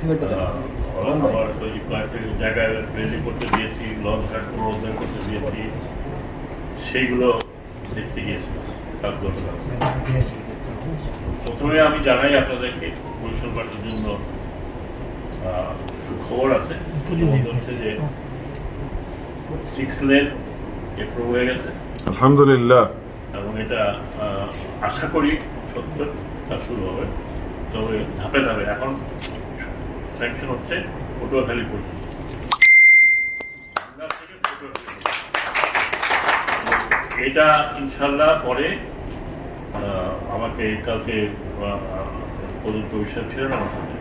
আমার ওই কয়েকটা জায়গায় রেলি করতে দিয়েছি, লঞ্চ ঘাট পুনরুদ্ধার করতে দিয়েছি, সেইগুলো দেখতে গিয়েছি গতকাল। প্রথমে আমি জানাই আপনাদেরকে বরিশালবাসীর জন্য খবর আছে, হচ্ছে যে 6 লেন এপ্রুভ হয়ে গেছে আলহামদুলিল্লাহ, এবং এটা আশা করি সত্য কাজ শুরু হবে। তবে ধাপে ধাপে এখন স্যাংশন হচ্ছে পটুয়াখালী পর্যন্ত, এটা ইনশাল্লাহ পরে আমাকে কালকে পর্যন্ত বিশ্বাস ছিলেন আমার সাথে,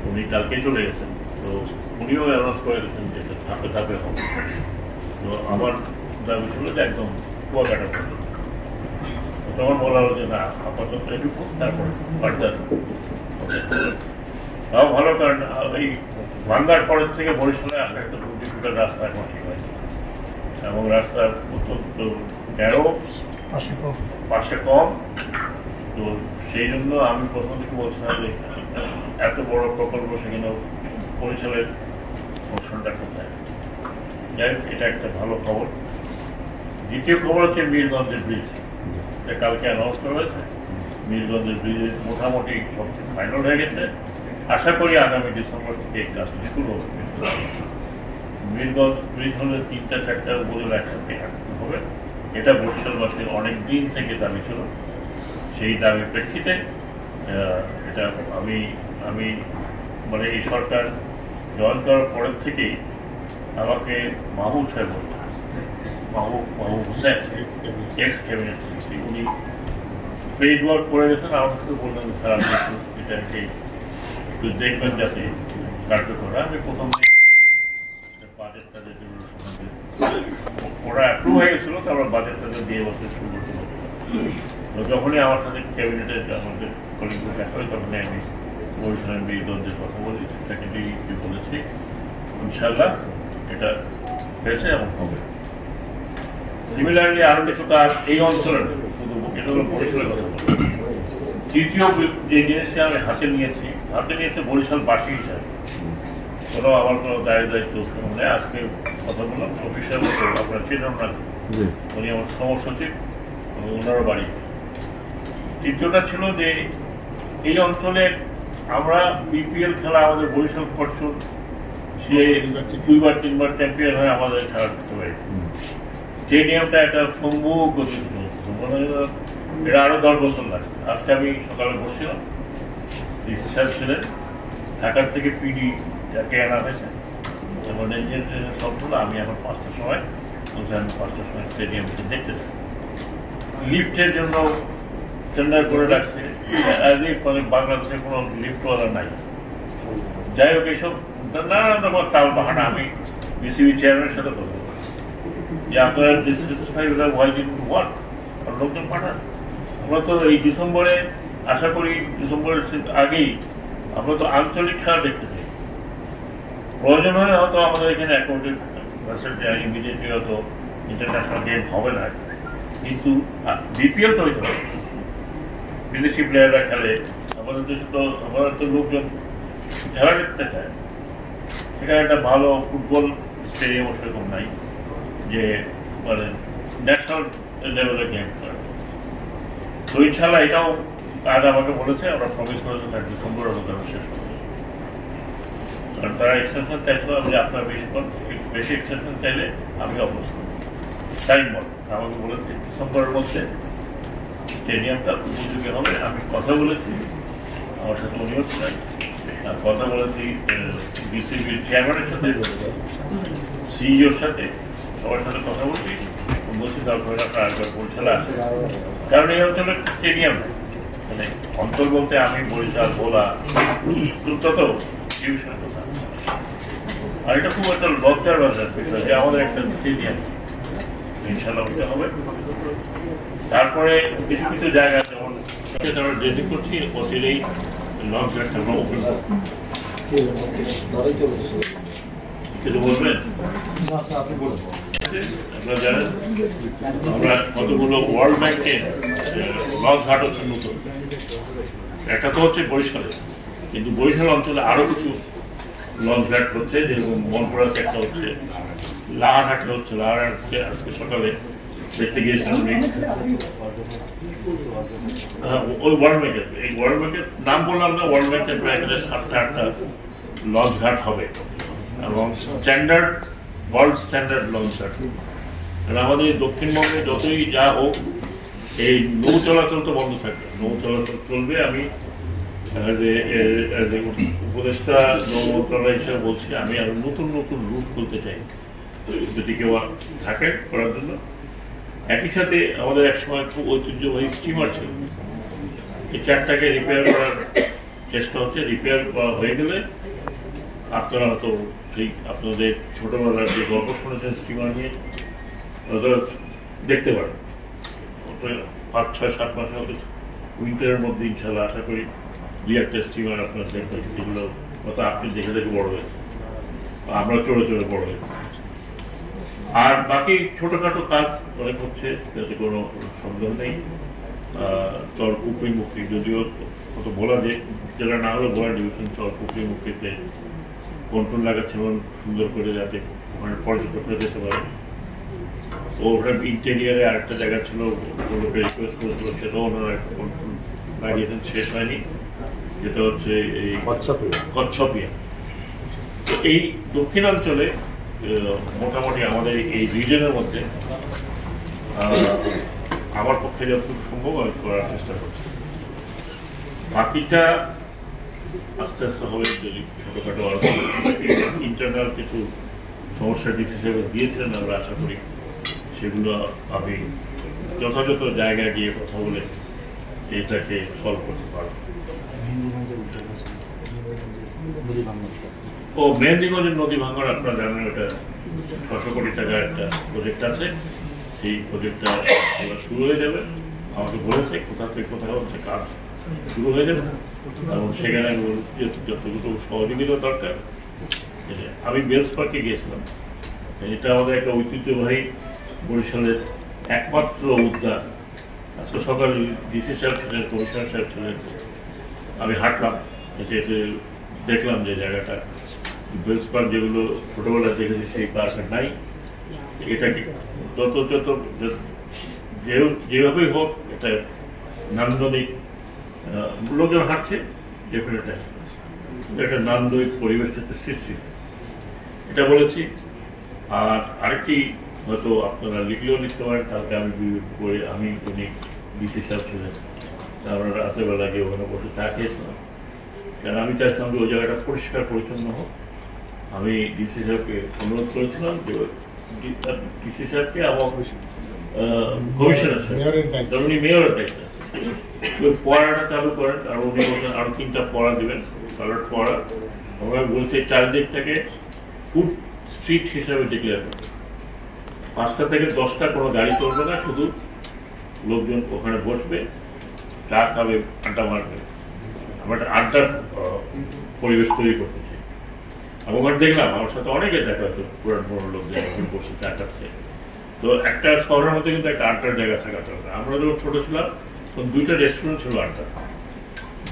উনি কালকে চলে গেছেন, তো উনিও অ্যানাউন্স করে গেছেন যে এটা ধাপে ধাপে হবে। তো আমার দাবি ছিল যে একদম কুয়াকাটা পর্যন্ত, তখন বলা হলো যে না আপাতত এটুকু, তারপর ফার্দার তাও ভালো, কারণ এই ভাঙ্গার পরের থেকে বরিশালে আসা একটা 2 ফুটের রাস্তা এখন ঠিক হয়, এবং রাস্তার অত্যন্ত ন্যারো, পাশে কম। তো সেই জন্য আমি প্রথম থেকে বলছিলাম যে এত বড় প্রকল্প সেখানে বরিশালের পোর্শনটা কোথায়। যাই হোক, এটা একটা ভালো খবর। দ্বিতীয় খবর হচ্ছে মীরগঞ্জের ব্রিজ, কালকে অ্যানাউন্স করা হয়েছে। মীরগঞ্জের ব্রিজের মোটামুটি সব ফাইনাল হয়ে গেছে, আশা করি আগামী ডিসেম্বর থেকে এই কাজটি শুরু হবে। মীরগঞ্জ ব্রিজ হলে 3-4টা উপজেলা একসাথে হবে, এটা বরিশালবাসীর অনেক দিন থেকে দাবি ছিল। সেই দাবির প্রেক্ষিতে এটা আমি মানে এই সরকার জয়েন করার পরের থেকেই আমাকে মাহবুব সাহেব Mahbub Hossain, x cabinet secretary, উনি পেইড ওয়ার্ক করে গেছেন। আমার সাথে বললেন স্যার আপনি এটাকে একটু দেখবেন যাতে কার্যকর হয়। আমি প্রথম বাজেট তাদের জন্য ওরা অ্যাপ্রুভ হয়ে গেছিল, তারপর বাজেট তাদের দিয়ে বছর শুরু করতে হবে। তো যখনই আমার সাথে ক্যাবিনেটের আমাদের কলিগরা দেখা হয়, তখনই আমি বরিশালের মীরগঞ্জের কথা বলি, সেক্রেটারিকে বলেছি ইনশাল্লাহ এটা হয়েছে এবং হবে। সিমিলারলি আরো কিছু কাজ এই অঞ্চলের, শুধু এটা হলো বরিশালের কথা বলবো। তৃতীয় যে জিনিসটা আমি হাতে নিয়েছে বরিশালবাসী হিসাবে, কোনো আমার কোনো দায়িত্ব নেই। আজকে কথা বললাম অফিসিয়াল, আপনারা চেনেন না, উনি আমার সমসচিব, ওনারও বাড়ি। তৃতীয়টা ছিল যে এই অঞ্চলে আমরা বিপিএল খেলা, আমাদের বরিশাল ফরচুন সে 2-3বার চ্যাম্পিয়ন হয়ে আমাদের খেলা করতে পারে। স্টেডিয়ামটা একটা সম্ভব গতি, এটা আরো 10 বছর লাগে। আজকে আমি সকালে বসছিলাম, সাহেব ছিলেন ঢাকার থেকে পিডি যাকে আনা হয়েছে, এবং ইঞ্জিনিয়ার সবগুলো। আমি এখন 5টার সময় বলছি, আমি 5টার সময় স্টেডিয়ামকে দেখতে চাই। লিফটের জন্য টেন্ডার করে রাখছে, বাংলাদেশে কোনো লিফটওয়ালা নাই। যাই হোক, এইসব নানান রকম তাল বাহানা। আমি বিসিবি চেয়ারম্যানের সাথে কথা বলছি যে আপনারা লোকজন পাঠান। আমরা তো এই ডিসেম্বরে, আশা করি ডিসেম্বরের আগেই আমরা তো আঞ্চলিক খেলা দেখতে চাই। প্রয়োজন হলে হয়তো আমাদের এখানে ইমিডিয়েটলি হয়তো ইন্টারন্যাশনাল গেম হবে না, কিন্তু বিপিএল তো হইতে হবে। বিদেশি প্লেয়াররা খেলে, আমাদের দেশে তো আমাদের তো লোকজন খেলা দেখতে চায়। সেখানে একটা ভালো ফুটবল স্টেডিয়াম সেরকম নাই যে মানে ন্যাশনাল লেভেলের গেম করে। তো ইনশাল্লাহ এটাও আজ আমাকে বলেছে, আমরা প্রমিস করেছে তার ডিসেম্বরের মধ্যে আমরা শেষ করবো। কারণ তারা এক্সটেনশন চাইছিল, আমি আপনার বেশি এক্সটেনশন চাইলে আমি অবশ্য টাইম বল আমাকে বলেছে ডিসেম্বরের মধ্যে স্টেডিয়ামটা উপযোগী হবে। আমি কথা বলেছি, আমার সাথে উনিও ছিলেন, কথা বলেছি বিসিবির চেয়ারম্যানের সাথে, সিইওর সাথে, সবার সাথে কথা বলছি। বলছি দরকার আপনার একবার বরিশালে আসে, কারণ এই অঞ্চলের স্টেডিয়াম মানে অঞ্চল বলতে আমি বরিশাল, ভোলা, তত ডিভিশনের কথা। আর এটা খুব একটা লজ্জার বিষয় যে আমাদের একটা স্টেডিয়াম ইনশাল্লাহ হতে হবে। তারপরে কিছু কিছু জায়গা যেমন রেডি করছি, অচিরেই লঞ্চ একটা ওপেন কিছু বলবেন। আপনারা জানেন আমরা কতগুলো ওয়ার্ল্ড ব্যাংকের লঞ্চ ঘাট হচ্ছে নতুন, একটা তো হচ্ছে বরিশালে, কিন্তু বরিশাল অঞ্চলে আরো কিছু লঞ্চ ঘাট হচ্ছে, যেরকম মনপুরাতে একটা হচ্ছে, লাহারহাটে হচ্ছে। লাহারহাটে আজকে সকালে দেখতে গিয়েছিলাম ওই ওয়ার্ল্ড ব্যাংকের, এই ওয়ার্ল্ড ব্যাংকের নাম বললাম না, ওয়ার্ল্ড ব্যাংকের প্রায় 7টা-8টা লঞ্চ ঘাট হবে এবং স্ট্যান্ডার্ড, ওয়ার্ল্ড স্ট্যান্ডার্ড লঞ্চ ঘাট। কারণ আমাদের দক্ষিণবঙ্গে যতই যা হোক এই নৌ চলাচল তো বন্ধ থাকবে, নৌ চলাচল চলবে। আমি উপদেষ্টা নৌ মন্ত্রণালয় হিসেবে বলছি, আমি আরো নতুন নতুন রুট খুলতে চাই যদি কেউ থাকে করার জন্য। একই সাথে আমাদের একসময় খুব ঐতিহ্যবাহী স্টিমার ছিল, এই 4টাকে রিপেয়ার করার চেষ্টা হচ্ছে। রিপেয়ার হয়ে গেলে আপনারা হয়তো সেই আপনাদের ছোটবেলার যে গল্প শুনেছেন স্টিমার নিয়ে দেখতে পারেন। 5-6-7 মাসের মতো উইন্টারের মধ্যে ইনশাল্লাহ আশা করি 2-1টা স্টিমার আপনারা দেখবেন, যেগুলো হয়তো আপনি দেখে দেখে বড় হয়েছে, আমরা চড়ে চড়ে বড় হয়েছে। আর বাকি ছোটখাটো কাজ অনেক হচ্ছে, যাতে কোনো সন্দেহ নেই। চরপুকুরি মুক্তি যদিও কত বলা যে জেলা না হলে বলা ডিভিশন, চরপুকুরি মুক্তিতে কন্ট্রোল লাগাচ্ছে এবং সুন্দর করে যাতে ওখানে পর্যটকরা যেতে পারে। তো ওখানে ইন্টেরিয়ারে আরেকটা জায়গা ছিল, ওগুলোকে রিকোয়েস্ট করেছিল, সেটাও ওনারা একটা কন্ট্রোল লাগিয়েছেন, শেষ হয়নি, যেটা হচ্ছে এই কচ্ছপিয়া। তো এই দক্ষিণাঞ্চলে মোটামুটি আমাদের এই রিজনের মধ্যে আমার পক্ষে যতটুকু সম্ভব আমি করার চেষ্টা করছি। বাকিটা আস্তে আস্তে হবে। যদি ছোটখাটো ইন্টারনাল কিছু সমস্যা দিক হিসেবে দিয়েছিলেন, আমরা আশা করি সেগুলো আমি যথাযথ জায়গায় গিয়ে কথা বলে এটাকে সলভ করতে পারব। ও মেহেন্দিগঞ্জের নদী ভাঙন আপনারা জানেন, ওটা 600 কোটি টাকার একটা প্রজেক্ট আছে। সেই প্রজেক্টটা এবার শুরু হয়ে যাবে, আমাকে বলেছে কোথা থেকে কোথায় হচ্ছে কাজ শুরু হয়ে যাবে এবং সেখানে যতটুকু সহযোগিতা দরকার। আমি বেলস পার্কে গিয়েছিলাম, এটা আমাদের একটা ঐতিহ্যবাহী বরিশালের একমাত্র উদ্যান। আজকে সকালে ডিসি সাহেব ছিলেন, কমিশনার সাহেব ছিলেন, আমি হাঁটলাম, দেখলাম যে জায়গাটা বেলস পার্ক যেগুলো ছোটবেলায় দেখেছি সেই পার্ক নাই। এটাকে যত যেভাবেই হোক এটা নান্দনিক, লোকজন হাঁটছে, ডেফিনেট একটা নান্দনিক পরিবেশটাতে সৃষ্টি, এটা বলেছি। আর আরেকটি হয়তো আপনারা লিখলেও লিখতে পারেন, তাহলে আমি উনি ডিসি সাহেব ছিলেন, আমরা রাতের বেলা গিয়ে ওখানে বসে চা খেয়েছিলাম, কারণ আমি চাইছিলাম যে ওই জায়গাটা পরিষ্কার পরিচ্ছন্ন হোক। আমি ডিসি সাহেবকে অনুরোধ করেছিলাম যে ডিসি সাহেবকে আমার কমিশনার সাহেব, উনি মেয়রের দায়িত্ব, ফোয়ারাটা চালু করেন। আর উনি আরো 3টা ফোয়ারা দেবেন, কালার ফোয়ারা। আমরা বলছি চারদিকটাকে ফুড স্ট্রিট হিসাবে ডিক্লেয়ার করবে। 5টা থেকে 10টা কোনো গাড়ি চলবে না, শুধু লোকজন ওখানে বসবে, চা খাবে, আড্ডা মারবে। আমরা একটা আড্ডার পরিবেশ তৈরি করতে চাই। আমি ওখানে দেখলাম, আমার সাথে অনেকে দেখা হতো, পুরানো লোকজন ওখানে বসে চা খাচ্ছে। তো একটা শহরের মধ্যে কিন্তু একটা আড্ডার জায়গা থাকা দরকার। আমরা যখন ছোট ছিলাম তখন 2টা রেস্টুরেন্ট ছিল আড্ডা,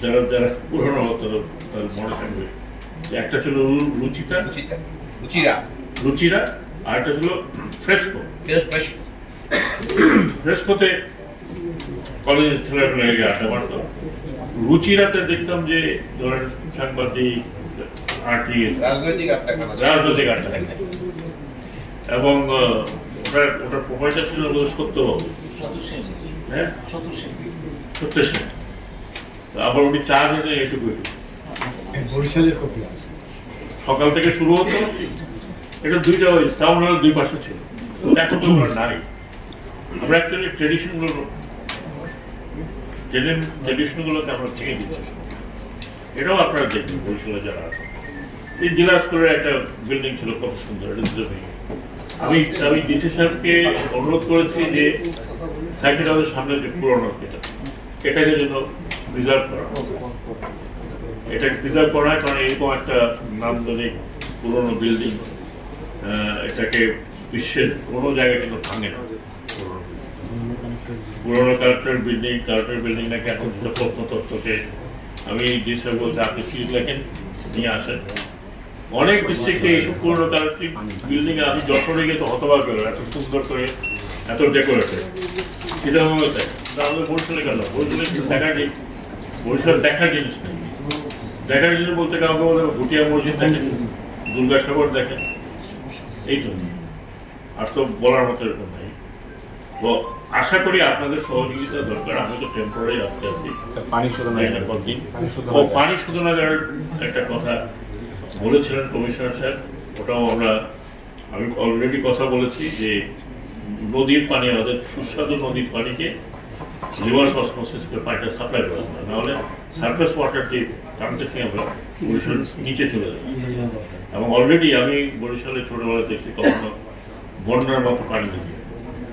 যারা যারা পুরোনো হতো তাদের মনে থাকবে। একটা ছিল রুচিরা, আর একটা ছিল ফ্রেস্কো। ফ্রেস্কোতে কলেজের ছেলেগুলো গিয়ে আড্ডা মারত। রুচিরাতে দেখতাম যে ধরেন সাংবাদিক, আর্টিস্ট, রাজনৈতিক আড্ডা, এবং ওটার প্রোভাইডার ছিল সত্যবাবু, হ্যাঁ সত্য সেন। আবার উনি চা দিতে এটুকু সকাল থেকে শুরু হতো। এটা 2টা টাউন হলের 2 পাশে ছিল, এখন তো নাই। আমরা অ্যাকচুয়ালি ট্রেডিশনগুলোকে আমরা ভেঙে দিচ্ছি। এটাও আপনারা দেখবেন বরিশালে যারা আছে। এই জেলা স্কুলের একটা বিল্ডিং ছিল কত সুন্দর, এটা দুটো ভেঙে। আমি ডিসি সাহেবকে অনুরোধ করেছি যে সাইকেল হাউসের সামনে যে পুরোনো এটাকে যেন প্রিজার্ভ করা, এটাকে প্রিজার্ভ করা হয়। কারণ এরকম একটা নান্দনিক পুরোনো বিল্ডিং, এটাকে বিশ্বের কোনো জায়গায় কিন্তু ভাঙে না। পুরোনো কালেক্টর বিল্ডিং নাকি এখন প্রত্নতত্ত্বকে আমি ডিস্ট্রিক্ট বলতে আপনি ফিজ লেখেন নিয়ে আসেন। অনেক ডিস্ট্রিক্টে এইসব পুরোনো কালেক্টিভ বিল্ডিং এ আমি যশোরে গিয়ে তো হতবাক হলো, এত সুন্দর করে এত ডেকোরেটেড। এটা আমাদের বরিশালে গেল, বরিশালে দেখার বরিশাল দেখার জিনিস নেই। দেখার জিনিস বলতে কাউকে বলে ভুটিয়া মসজিদ দেখেন, দুর্গাসাগর দেখেন, এই তো, আর তো বলার মতো এরকম নেই। তো আশা করি আপনাদের সহযোগিতা দরকার। আমি তো টেম্পোরারি আজকে আছি, পানি শোধনাগারের একটা কথা বলেছিলেন কমিশনার সাহেব, ওটাও আমি অলরেডি কথা বলেছি যে নদীর পানি, আমাদের সুস্বাদু নদীর পানিকে রিভার্স অসমোসিস করে পানিটা সাপ্লাই করা হয়, নাহলে সারফেস ওয়াটার যে টানতেছি আমরা বরিশাল নিচে চলে যাবে। এবং অলরেডি আমি বরিশালে ছোটবেলা দেখছি কখনো বন্যার মতো পানি দেখি,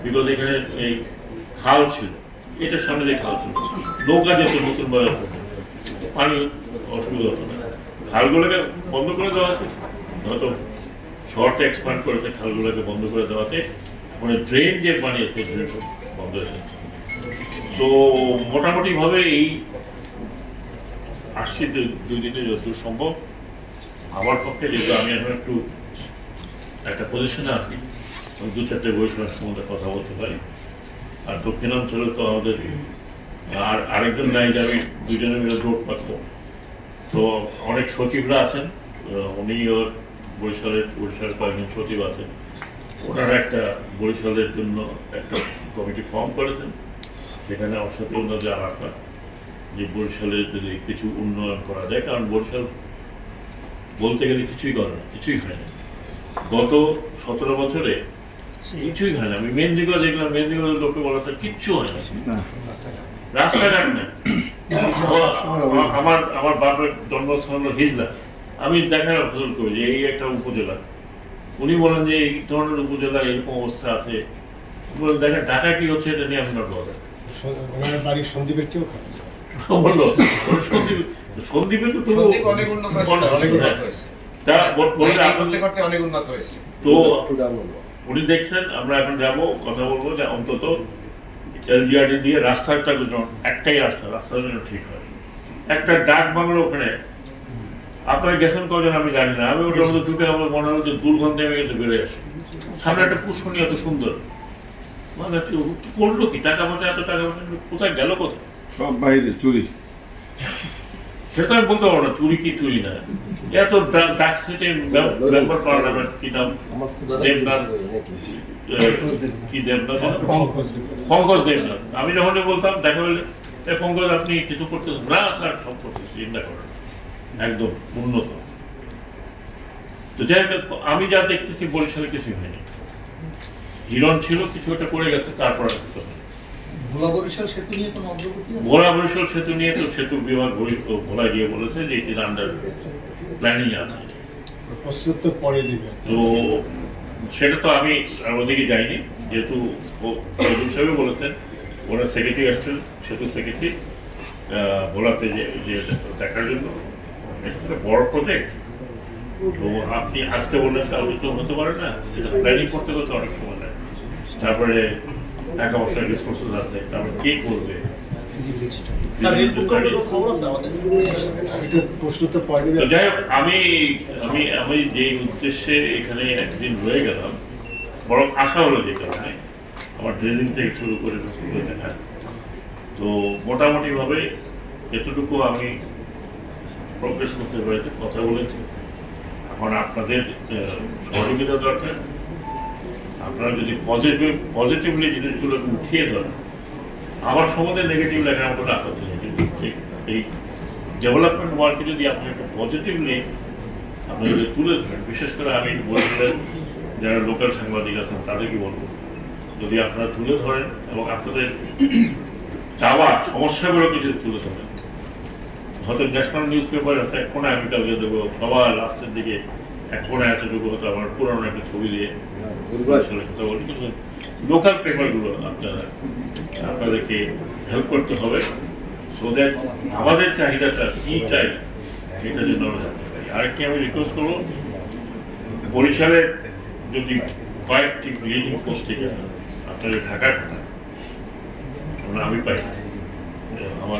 বিকজ এখানে এই খাল ছিল, এটার সামনে যে খাল ছিল, নৌকা যেত নতুন ভাবে পানি অসুবিধা হতো না। খালগুলোকে বন্ধ করে দেওয়া আছে, হয়তো শহরটা এক্সপ্যান্ড করেছে, খালগুলোকে বন্ধ করে দেওয়াতে মানে ড্রেন যে পানি আছে ড্রেন বন্ধ হয়ে যাচ্ছে। তো মোটামুটি ভাবে এই আসছি 2 দিনে যতদূর সম্ভব আমার পক্ষে, যেহেতু আমি এখন একটু একটা পজিশনে আছি, 2-4টে বৈষম্যের সম্বন্ধে কথা বলতে পারি। আর দক্ষিণাঞ্চলে তো আমাদের আর আরেকজন নাই যে আমি দুজনে মিলে জোট পারতো। তো অনেক সচিবরা আছেন, উনি বরিশালের কয়েকজন সচিব আছেন, ওনারা একটা বরিশালের জন্য একটা কমিটি ফর্ম করেছেন। সেখানে আমার সাথে ওনাদের আলাপা যে বরিশালের যদি কিছু উন্নয়ন করা যায়, কারণ বরিশাল বলতে গেলে কিছুই করে না, কিছুই হয় না। গত 17 বছরে কিছুই হয় না। আমি মেহেন্দিগঞ্জ দেখলাম, মেহেন্দিগঞ্জের লোকে বলা কিচ্ছু হয় না, রাস্তাঘাট নেই। আমার বাপের জন্মস্থান হিজলা, আমি দেখার অবসর করি যে এই একটা উপজেলা, উনি বলেন যে এই ধরনের উপজেলা এরকম অবস্থা আছে, দেখেন ঢাকা কি হচ্ছে এটা নিয়ে আপনার বলেন। বাড়ির সন্দীপের চেয়েও বললো সন্দীপে তো উনি দেখছেন। আমরা এখন যাবো, কথা বলবো যে অন্তত এলজিআরডি দিয়ে রাস্তাটা একটাই রাস্তা যেন ঠিক হয়। একটা ডাক বাংলো ওখানে আপনারা গেছেন কজন আমি জানি না, আমি ওটার মধ্যে ঢুকে আমার মনে হলো যে দুর্গন্ধে আমি কিন্তু বেড়ে আসি। সামনে একটা পুষ্করণী এত সুন্দর, মানে করলো কি, টাকা পয়সা এত টাকা পয়সা কোথায় গেল, কোথায় সব বাইরে চুরি। সেটা আমি বলতে পারবো না চুরি কি চুরি না। এত ডাক সেটে মেম্বার পার্লামেন্ট কি নাম, দেবনাথ, কি দেবনাথ, পঙ্কজ দেবনাথ। আমি যখন বলতাম দেখা হলে পঙ্কজ আপনি কিছু করতেছেন না, স্যার সব করতেছি, চিন্তা করেন একদম উন্নত। তো যাই হোক, আমি যা দেখতেছি বরিশালে কিছু হয়নি। হিরণ ছিল, কিছু একটা করে গেছে, তারপর ভোলা বরিশাল সেতু নিয়ে কোনো অগ্রগতি আছে? ভোলা বরিশাল সেতু নিয়ে তো সেতু বিভাগ ভোলা গিয়ে বলেছে যে এটি আন্ডার প্ল্যানিং আছে, প্রস্তুত পরে দিবে। তো সেটা তো আমি ওদিকে যাইনি, যেহেতু হিসেবে বলেছেন ওনার সেক্রেটারি আসছেন, সেতু সেক্রেটারি ভোলাতে যে দেখার জন্য বড় প্রজেক্ট। তো আপনি আজকে বললেন কাউকে তো হতে পারে না, সেটা প্ল্যানিং করতে করতে অনেক সময় নেয়। তারপরে টাকা পয়সার রিসোর্সেস আছে, তারপরে কে করবে। যাই হোক, আমি যে উদ্দেশ্যে এখানে একদিন রয়ে গেলাম, বরং আশা হলো যে কারণে আমার ড্রেজিং থেকে শুরু করে দেখা, তো মোটামুটি ভাবে এতটুকু আমি প্রোগ্রেস করতে পেরেছি, কথা বলেছি। এখন আপনাদের সহযোগিতা দরকার। আপনারা যদি পজিটিভলি জিনিসগুলো উঠিয়ে ধরেন, আমার সম্বন্ধে নেগেটিভ লেখার আমার কোনো আপত্তি নেই, কিন্তু এই ডেভেলপমেন্ট ওয়ার্কে যদি আপনি একটু পজিটিভলি আপনি যদি তুলে ধরেন, বিশেষ করে আমি বলছিলেন যারা লোকাল সাংবাদিক আছেন তাদেরকে বলবো, যদি আপনারা তুলে ধরেন এবং আপনাদের চাওয়া সমস্যাগুলোকে যদি তুলে ধরেন, হয়তো ন্যাশনাল নিউজ পেপার এক কোনায় আমি কালকে দেবো, সবার লাস্টের দিকে এক কোনায় এতটুকু হতো আমার পুরানো একটা ছবি দিয়ে কথা বলি, কিন্তু লোকাল পেপারগুলো আপনাদেরকে হেল্প করতে হবে, সো দ্যাট আমাদের চাহিদাটা কি চাই সেটার জন্য আমরা জানতে পারি। আরেকটি আমি রিকোয়েস্ট করবো, বরিশালের যদি কয়েকটি লিডিং পোস্ট থেকে আপনাদের ঢাকার আমি পাই, আমার